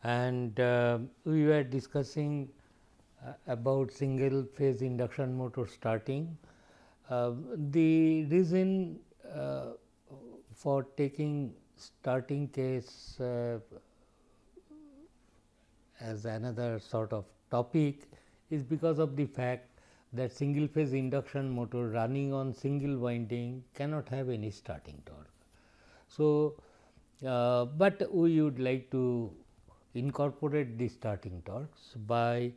and we were discussing about single phase induction motor starting. The reason for taking starting case as another sort of topic is because of the fact that single phase induction motor running on single winding cannot have any starting torque. So, but we would like to incorporate the starting torques by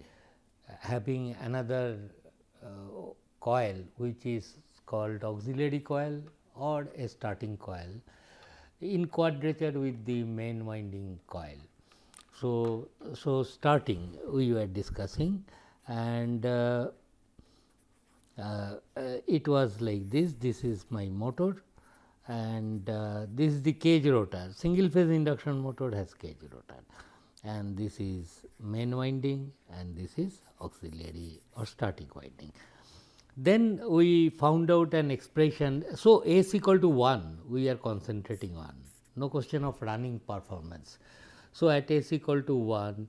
having another coil which is called auxiliary coil or a starting coil in quadrature with the main winding coil. So starting we were discussing, and it was like this. This is my motor, and this is the cage rotor. Single phase induction motor has cage rotor, and this is main winding, and this is auxiliary or starting winding. Then we found out an expression. So S equal to 1 we are concentrating on, no question of running performance. So at S equal to 1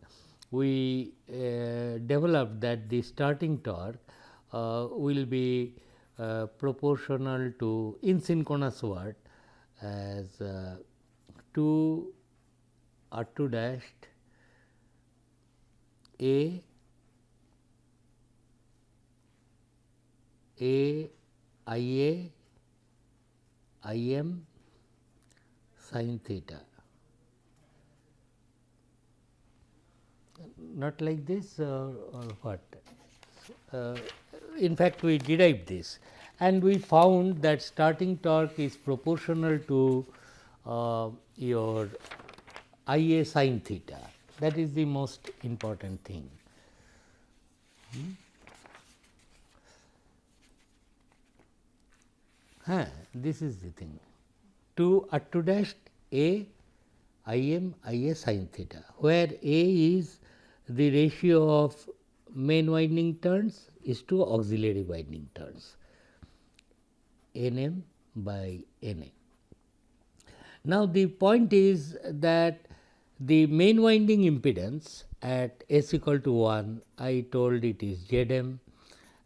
we developed that the starting torque will be proportional to in synchronous word as 2 R2 dashed A IA IM sin theta. Not like this or what? In fact, we derived this, and we found that starting torque is proportional to your IA sin theta. That is the most important thing. This is the thing. 2 R2 dash A IM IA sin theta, where A is the ratio of main winding turns is to auxiliary winding turns, Nm by Na. Now, the point is that the main winding impedance at S equal to 1, I told it is Zm,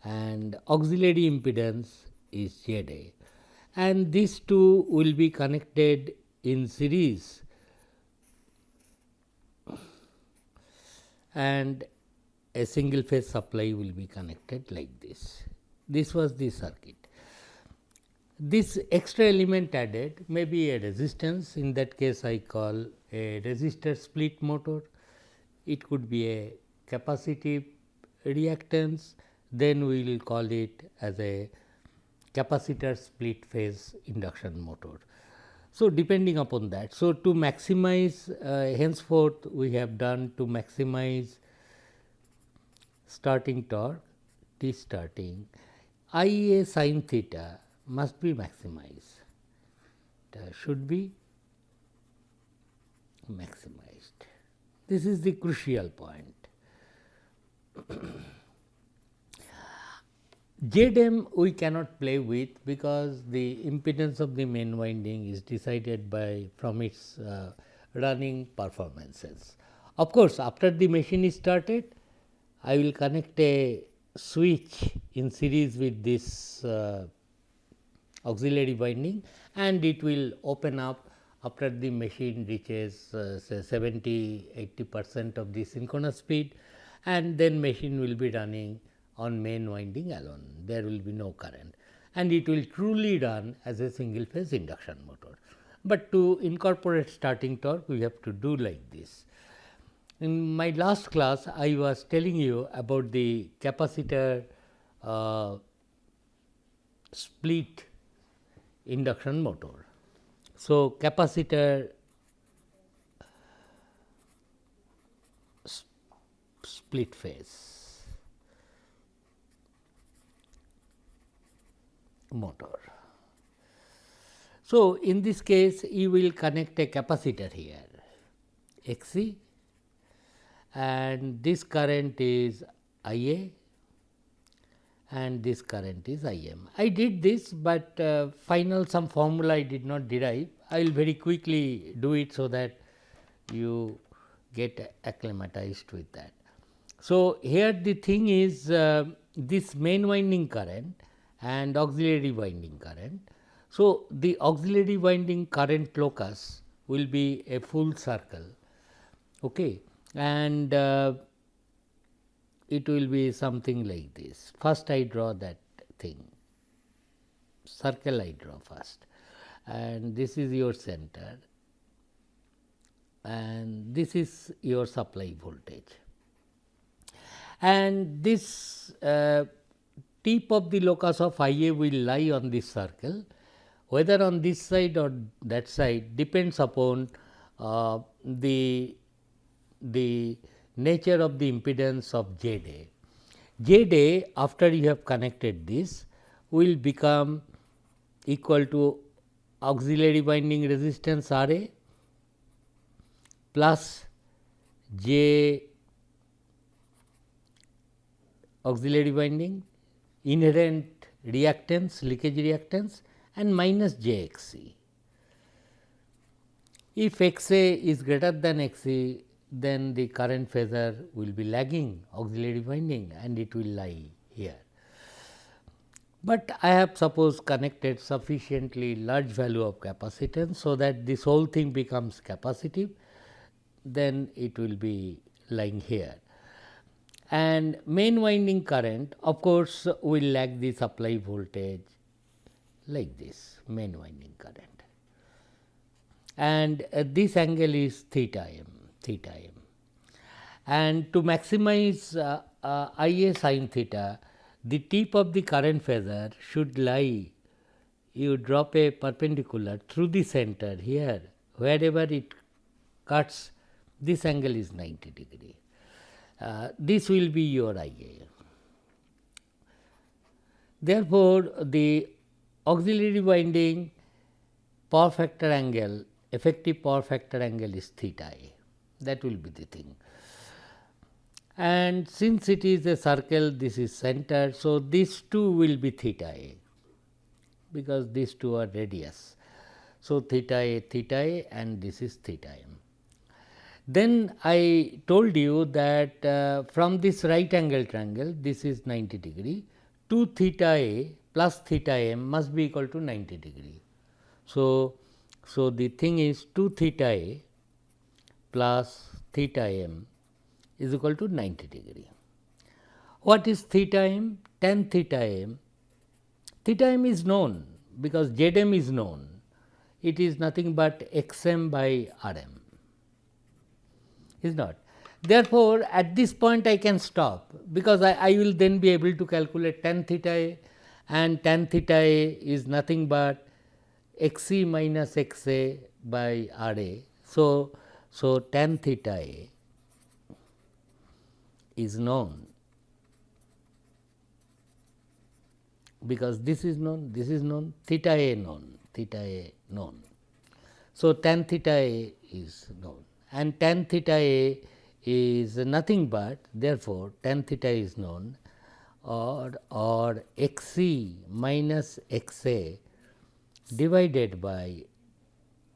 and auxiliary impedance is Za, and these two will be connected in series, and a single phase supply will be connected like this. This was the circuit. This extra element added may be a resistance. In that case, I call a resistor split motor. It could be a capacitive reactance. Then we will call it as a capacitor split phase induction motor. So, depending upon that. So, to maximize henceforth we have done to maximize starting torque, T starting, IA sin theta must be maximized, should be maximized. This is the crucial point. Zm we cannot play with because the impedance of the main winding is decided by from its running performances. Of course, after the machine is started, I will connect a switch in series with this auxiliary winding, and it will open up after the machine reaches say 70-80% of the synchronous speed, and then machine will be running on main winding alone. There will be no current, and it will truly run as a single phase induction motor. But to incorporate starting torque, we have to do like this. In my last class, I was telling you about the capacitor split induction motor. So, capacitor split phase motor. So, in this case, you will connect a capacitor here, Xc, and this current is IA and this current is Im. I did this, but final some formula I did not derive. I will very quickly do it so that you get acclimatized with that. So, here the thing is this main winding current and auxiliary winding current. So, the auxiliary winding current locus will be a full circle, okay, and it will be something like this. First I draw that thing, circle I draw first, and this is your center and this is your supply voltage, and this tip of the locus of IA will lie on this circle, whether on this side or that side depends upon the nature of the impedance of ZA. ZA, after you have connected this, will become equal to auxiliary winding resistance RA plus J auxiliary winding, inherent reactance, leakage reactance, and minus JXC. If XA is greater than XC, then the current phasor will be lagging auxiliary winding and it will lie here. But I have suppose connected sufficiently large value of capacitance, so that this whole thing becomes capacitive, then it will be lying here. And main winding current of course will lag the supply voltage like this, main winding current, and this angle is theta m. And to maximize Ia sin theta, the tip of the current phasor should lie, you drop a perpendicular through the center here, wherever it cuts, this angle is 90 degree. This will be your Ia. Therefore, the auxiliary winding power factor angle, effective power factor angle is theta A. That will be the thing. And since it is a circle, this is centered, so these two will be theta A, because these two are radius. So, theta A and this is theta m. Then I told you that from this right angle triangle, this is 90 degree, 2 theta A plus theta m must be equal to 90 degree. So, the thing is 2 theta A plus theta m is equal to 90 degree. What is theta m? Tan theta m. Theta m is known because Zm is known. It is nothing but Xm by Rm, is not. Therefore, at this point I can stop, because I will then be able to calculate tan theta A, and tan theta A is nothing but Xc minus Xa by Ra. So, tan theta A is known, because this is known, theta A known. So, tan theta A is known, and tan theta A is nothing but, therefore, tan theta is known, or Xc minus Xa divided by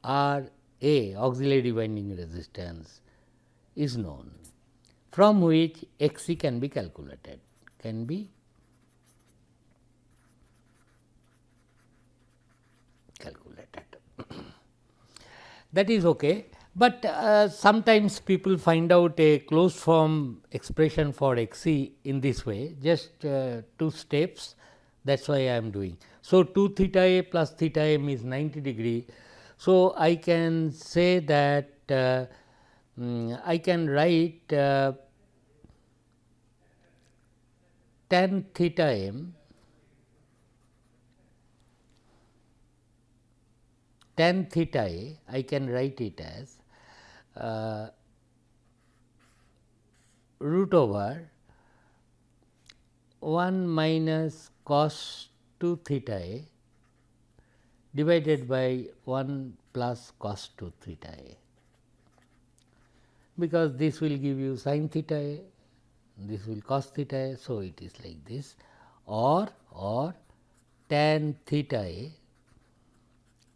Ra, auxiliary winding resistance, is known, from which Xc can be calculated, that is okay. But sometimes people find out a closed form expression for Xc in this way, just 2 steps, that is why I am doing. So, 2 theta A plus theta m is 90 degree. So, I can say that I can write tan theta m, tan theta A, I can write it as root over 1 minus cos 2 theta A divided by 1 plus cos 2 theta A, because this will give you sin theta A, this will cos theta A. So, it is like this, or tan theta A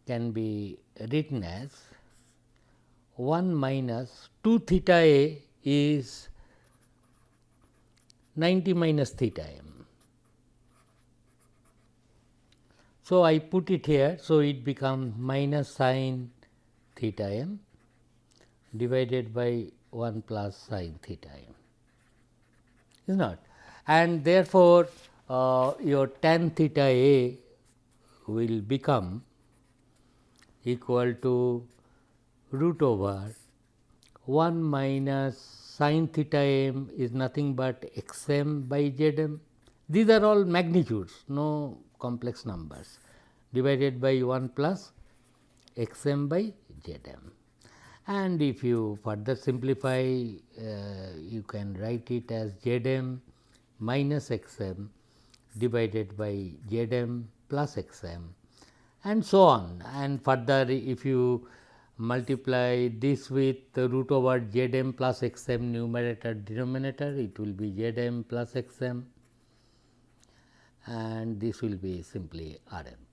can be written as 1 minus 2 theta a is 90 minus theta m. So, I put it here. So, it becomes minus sin theta m divided by 1 plus sin theta m, is not, and therefore, your tan theta a will become equal to root over 1 minus sin theta m is nothing but x m by z m. These are all magnitudes, no complex numbers, divided by 1 plus x m by z m. And if you further simplify, you can write it as z m minus x m divided by z m plus x m, and so on. And further, if you multiply this with the root over z m plus x m numerator denominator, it will be z m plus x m, and this will be simply R m.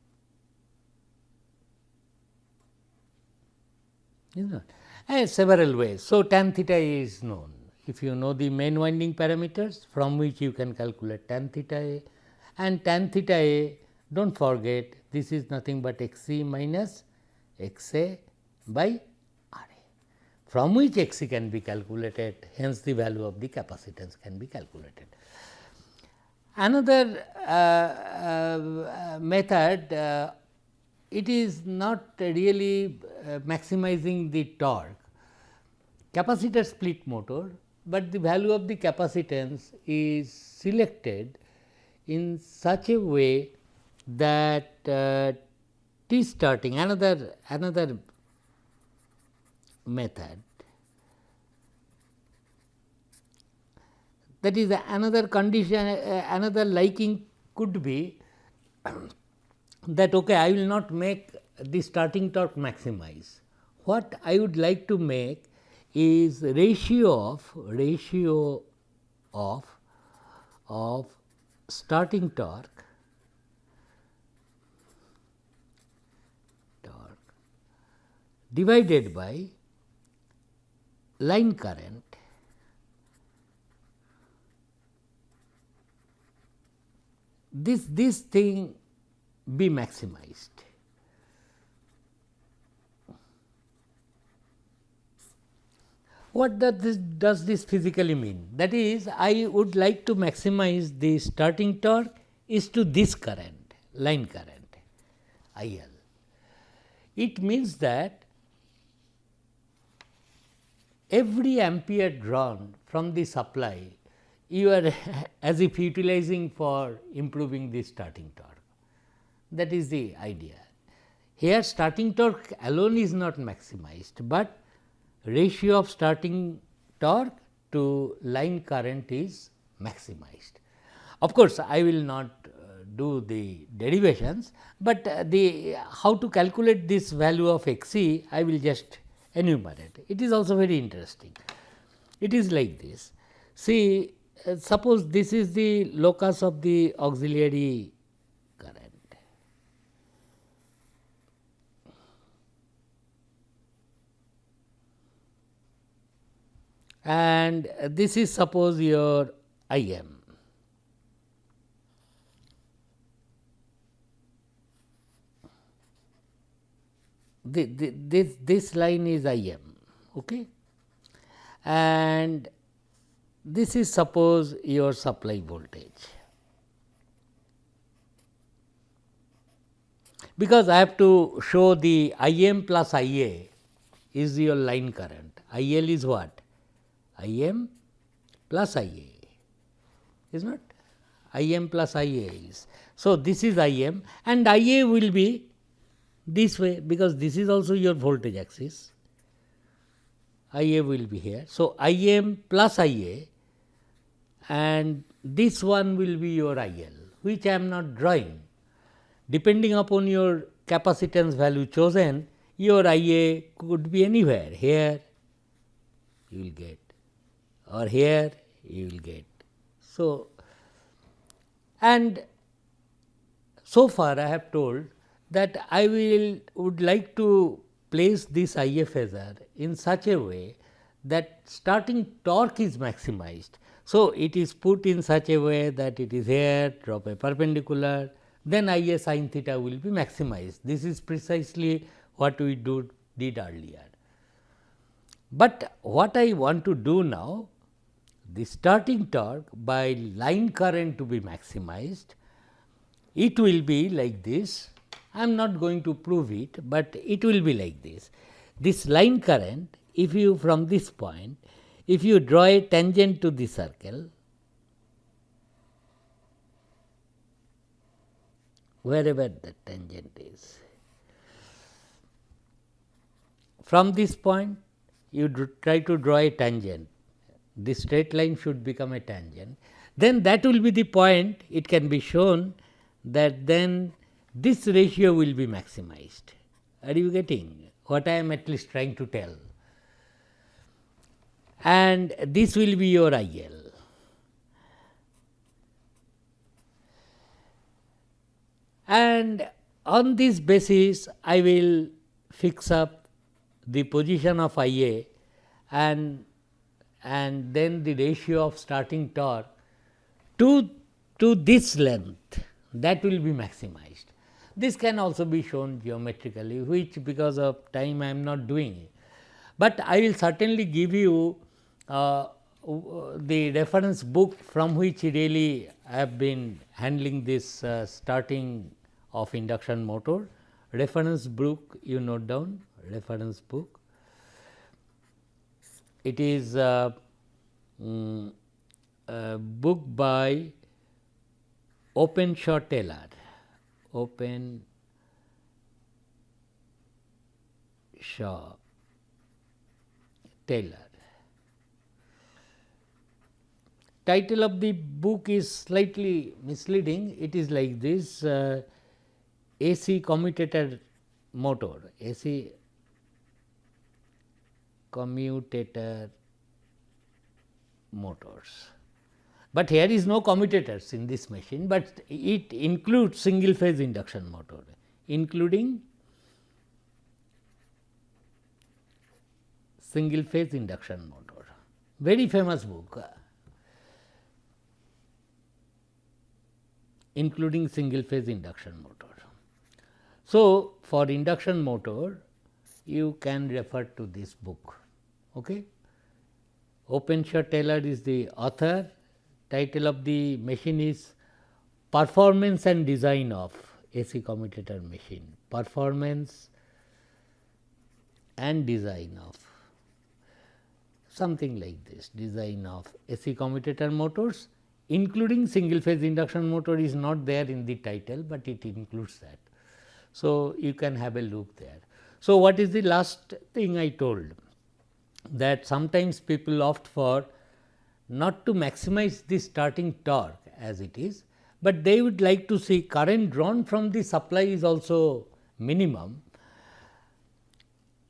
Is not? Several ways. So, tan theta is known. If you know the main winding parameters, from which you can calculate tan theta a, and tan theta a, do not forget, this is nothing but x c minus x a by R a, from which x c can be calculated, hence the value of the capacitance can be calculated. Another method, it is not really maximizing the torque, capacitor split motor, but the value of the capacitance is selected in such a way that T starting, another method, that is another condition, another liking could be that okay, I will not make the starting torque maximize. What I would like to make is ratio of starting torque divided by line current this thing be maximized. What does this physically mean? That is, I would like to maximize the starting torque is to this current, line current I L. It means that every ampere drawn from the supply, you are as if utilizing for improving the starting torque. That is the idea. Here starting torque alone is not maximized, but ratio of starting torque to line current is maximized. Of course, I will not do the derivations, but the how to calculate this value of x c I will just enumerate. It is also very interesting. It is like this. See, suppose this is the locus of the auxiliary current. And this is suppose your I m. This line is I m, okay, and this is suppose your supply voltage. Because I have to show the I m plus I a is your line current. I L is what? I m plus I a, is not? I m plus I a is. So, this is I m and I a will be this way, because this is also your voltage axis. I a will be here. So, I m plus I a, and this one will be your I L, which I am not drawing. Depending upon your capacitance value chosen, your I a could be anywhere. Here you will get, or here you will get. So, and so far I have told that I would like to place this IA phasor in such a way that starting torque is maximized. So, it is put in such a way that it is here, drop a perpendicular, then IA sin theta will be maximized. This is precisely what we did earlier. But what I want to do now, the starting torque by line current to be maximized, it will be like this. I am not going to prove it, but it will be like this. This line current, if you from this point, if you draw a tangent to the circle, wherever the tangent is, from this point you try to draw a tangent, this straight line should become a tangent, then that will be the point. It can be shown that then this ratio will be maximized. Are you getting what I am at least trying to tell? And this will be your IL. And on this basis, I will fix up the position of IA and then the ratio of starting torque to this length, that will be maximized. This can also be shown geometrically, which because of time I am not doing it. But I will certainly give you the reference book from which really I have been handling this starting of induction motor. Reference book you note down, reference book. It is a book by Openshaw Taylor. Openshaw Taylor. Title of the book is slightly misleading. It is like this, AC commutator motor, AC commutator motors. But here is no commutators in this machine, but it includes single phase induction motor, including single phase induction motor. Very famous book, including single phase induction motor. So, for induction motor, you can refer to this book. Okay? Openshaw Taylor is the author. Title of the machine is Performance and Design of AC commutator machine. Performance and design of, something like this, design of AC commutator motors, including single phase induction motor is not there in the title, but it includes that. So, you can have a look there. So, what is the last thing I told? That sometimes people opt for not to maximize the starting torque as it is, but they would like to see current drawn from the supply is also minimum,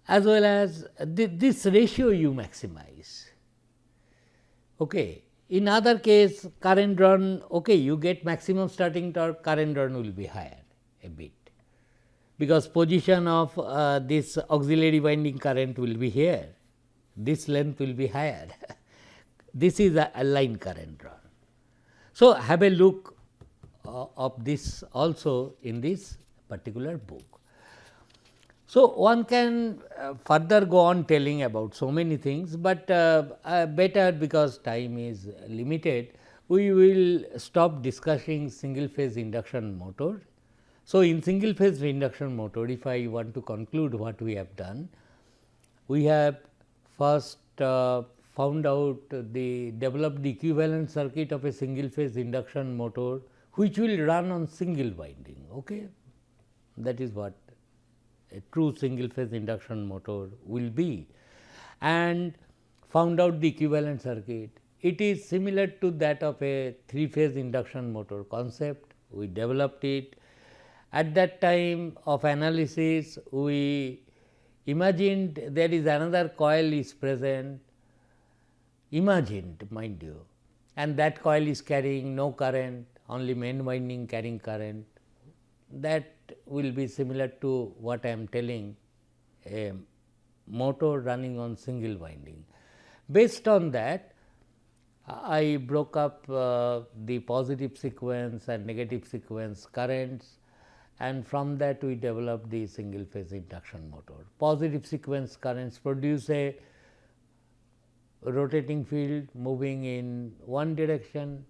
as well as this ratio you maximize. Okay. In other case, current drawn, okay, you get maximum starting torque, current drawn will be higher a bit, because position of this auxiliary winding current will be here, this length will be higher. This is a line current drawn. So, have a look of this also in this particular book. So, one can further go on telling about so many things, but better because time is limited, we will stop discussing single phase induction motor. So, in single phase induction motor, if I want to conclude what we have done, we have first developed the equivalent circuit of a single phase induction motor, which will run on single winding. Okay? That is what a true single phase induction motor will be, and found out the equivalent circuit. It is similar to that of a 3-phase induction motor concept. We developed it. At that time of analysis, we imagined there is another coil is present, imagined mind you, and that coil is carrying no current, only main winding carrying current. That will be similar to what I am telling a motor running on single winding. Based on that, I broke up the positive sequence and negative sequence currents, and from that we developed the single phase induction motor. Positive sequence currents produce a rotating field moving in one direction,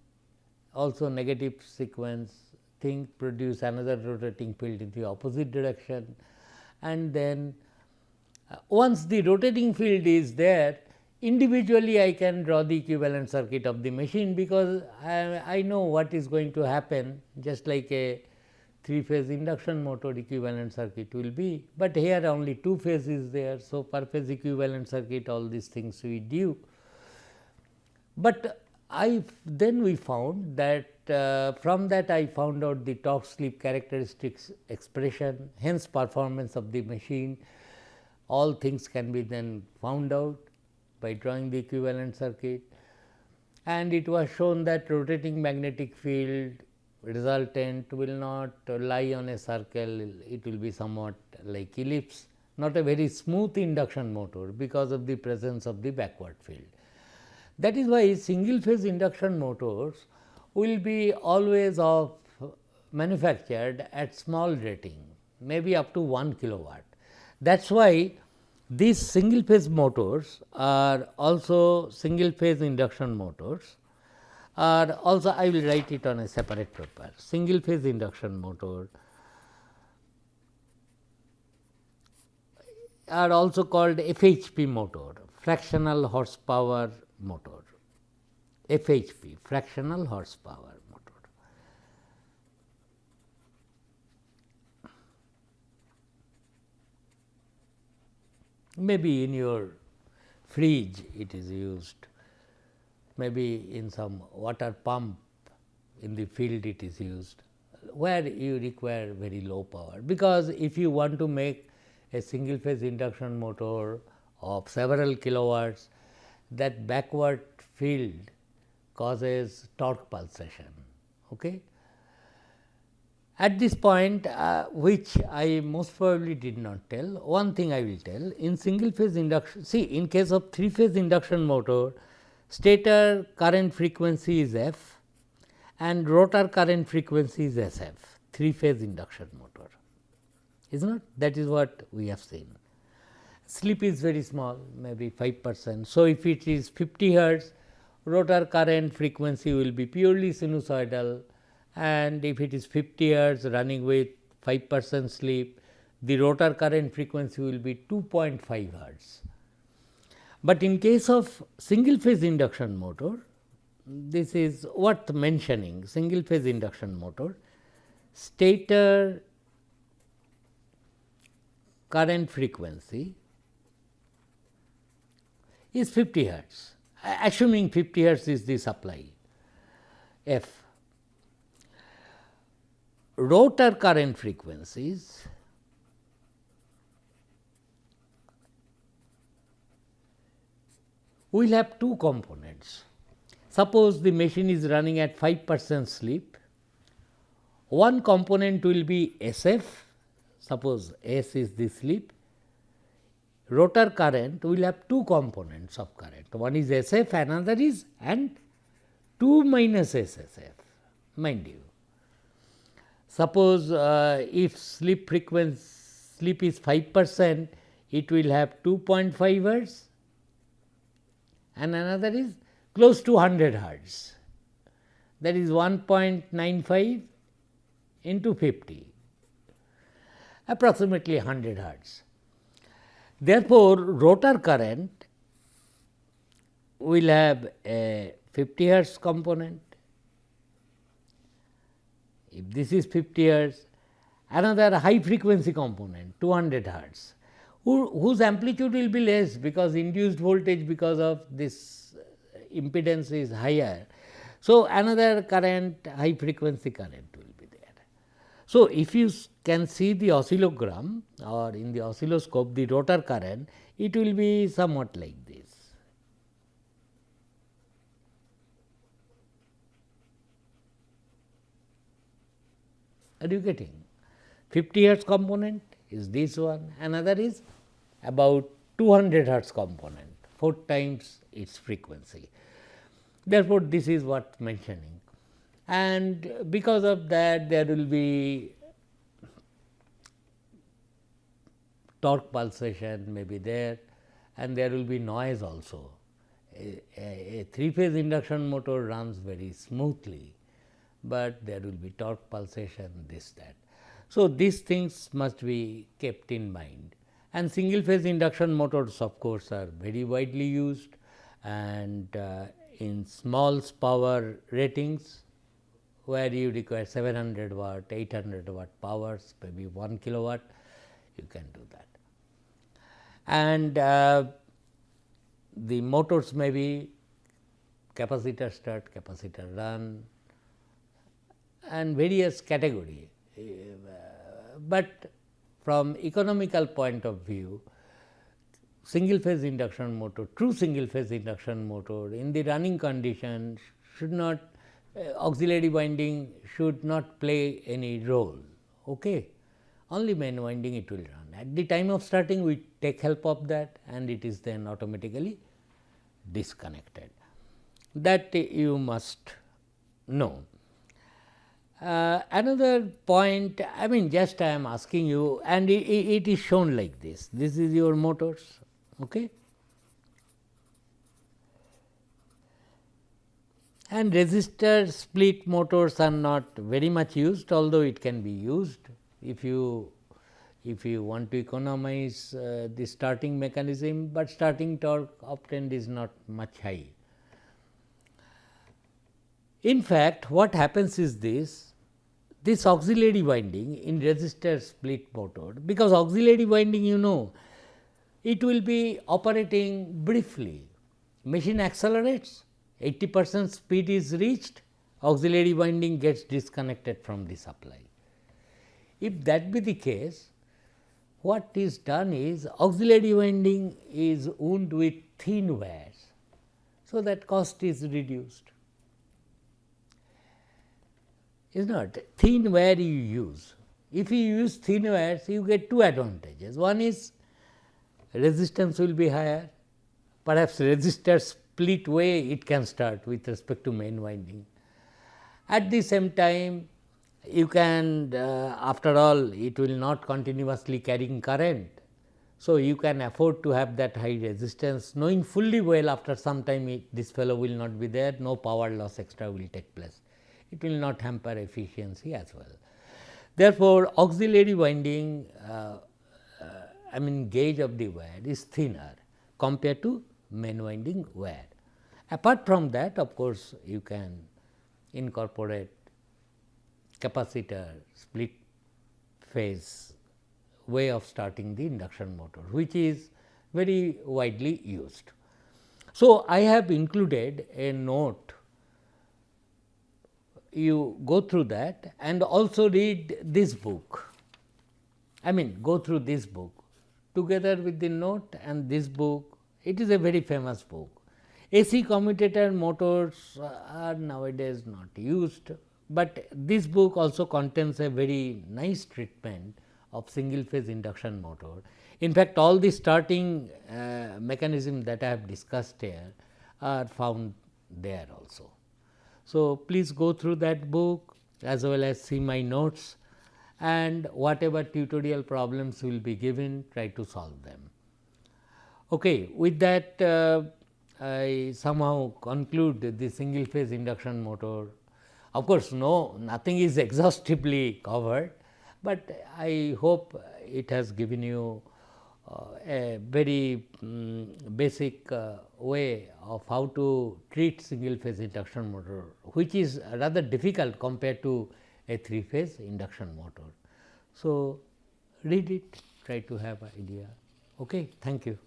also negative sequence thing produce another rotating field in the opposite direction, and then once the rotating field is there, individually I can draw the equivalent circuit of the machine, because I know what is going to happen, just like a 3-phase induction motor equivalent circuit will be, but here only 2 phase is there. So, per phase equivalent circuit, all these things we do. But then we found that from that I found out the torque slip characteristics expression, hence performance of the machine. All things can be then found out by drawing the equivalent circuit, and it was shown that rotating magnetic field resultant will not lie on a circle, it will be somewhat like ellipse, not a very smooth induction motor because of the presence of the backward field. That is why single phase induction motors will be always manufactured at small rating, maybe up to 1 kilowatt. That is why these single phase motors are also single phase induction motors, are also, I will write it on a separate paper. Single phase induction motor are also called FHP motor, fractional horsepower motor, FHP, fractional horsepower motor. Maybe in your fridge it is used, maybe in some water pump in the field it is used, where you require very low power, because if you want to make a single phase induction motor of several kilowatts, that backward field causes torque pulsation. Okay. At this point, which I most probably did not tell, one thing I will tell, in single phase induction, see, in case of 3-phase induction motor, stator current frequency is F and rotor current frequency is SF, 3-phase induction motor, is not? That is what we have seen. Slip is very small, maybe 5%. So, if it is 50 hertz, rotor current frequency will be purely sinusoidal, and if it is 50 hertz running with 5% slip, the rotor current frequency will be 2.5 hertz. But in case of single phase induction motor, this is worth mentioning, single phase induction motor, stator current frequency is 50 hertz, assuming 50 hertz is the supply F. Rotor current frequencies will have 2 components. Suppose the machine is running at 5% slip, one component will be SF, suppose S is the slip. Rotor current will have 2 components of current, one is SF, another is, and 2 minus SSF, mind you. Suppose if slip is 5%, it will have 2.5 hertz and another is close to 100 hertz, that is 1.95 into 50, approximately 100 hertz. Therefore, rotor current will have a 50 hertz component. If this is 50 hertz, another high frequency component 200 hertz, whose amplitude will be less, because induced voltage because of this impedance is higher. So, another current, high frequency current will be there. So, if you can see the oscillogram or in the oscilloscope the rotor current, it will be somewhat like this. Are you getting? 50 hertz component is this one, another is about 200 hertz component, 4 times its frequency. Therefore, this is what mentioning, and because of that there will be torque pulsation may be there, and there will be noise also. A 3-phase induction motor runs very smoothly, but there will be torque pulsation, this that. So, these things must be kept in mind, and single phase induction motors of course are very widely used, and in small power ratings where you require 700 watt, 800 watt powers, maybe 1 kilowatt, you can do that. And the motors may be capacitor start, capacitor run, and various category. But from economical point of view, single phase induction motor, true single phase induction motor in the running condition should not, auxiliary winding should not play any role. Okay? Only main winding it will run. At the time of starting we take help of that, and it is then automatically disconnected. That you must know. Another point, I mean just I am asking you, and it is shown like this. This is your motors. Okay? And resistor split motors are not very much used, although it can be used if you want to economize the starting mechanism, but starting torque often is not much high. In fact, what happens is this auxiliary winding in resistor split motor, because auxiliary winding you know it will be operating briefly, machine accelerates, 80% speed is reached, auxiliary winding gets disconnected from the supply. If that be the case, what is done is auxiliary winding is wound with thin wires, so that cost is reduced. Is not thin wire you use. If you use thin wires, you get two advantages. One is resistance will be higher, perhaps resistor split way it can start with respect to main winding. At the same time, you can after all it will not continuously carrying current. So, you can afford to have that high resistance, knowing fully well after some time this fellow will not be there, no power loss extra will take place. It will not hamper efficiency as well. Therefore, auxiliary winding I mean gauge of the wire is thinner compared to main winding wire. Apart from that, of course, you can incorporate capacitor split phase way of starting the induction motor, which is very widely used. So, I have included a note, you go through that and also read this book. I mean go through this book together with the note and this book. It is a very famous book. AC commutator motors are nowadays not used, but this book also contains a very nice treatment of single phase induction motor. In fact, all the starting mechanism that I have discussed here are found there also. So, please go through that book as well as see my notes, and whatever tutorial problems will be given, try to solve them. Okay, with that I somehow conclude the single phase induction motor. Of course, nothing is exhaustively covered, but I hope it has given you a very basic way of how to treat single phase induction motor, which is rather difficult compared to a 3-phase induction motor. So, read it, try to have an idea. Okay, thank you.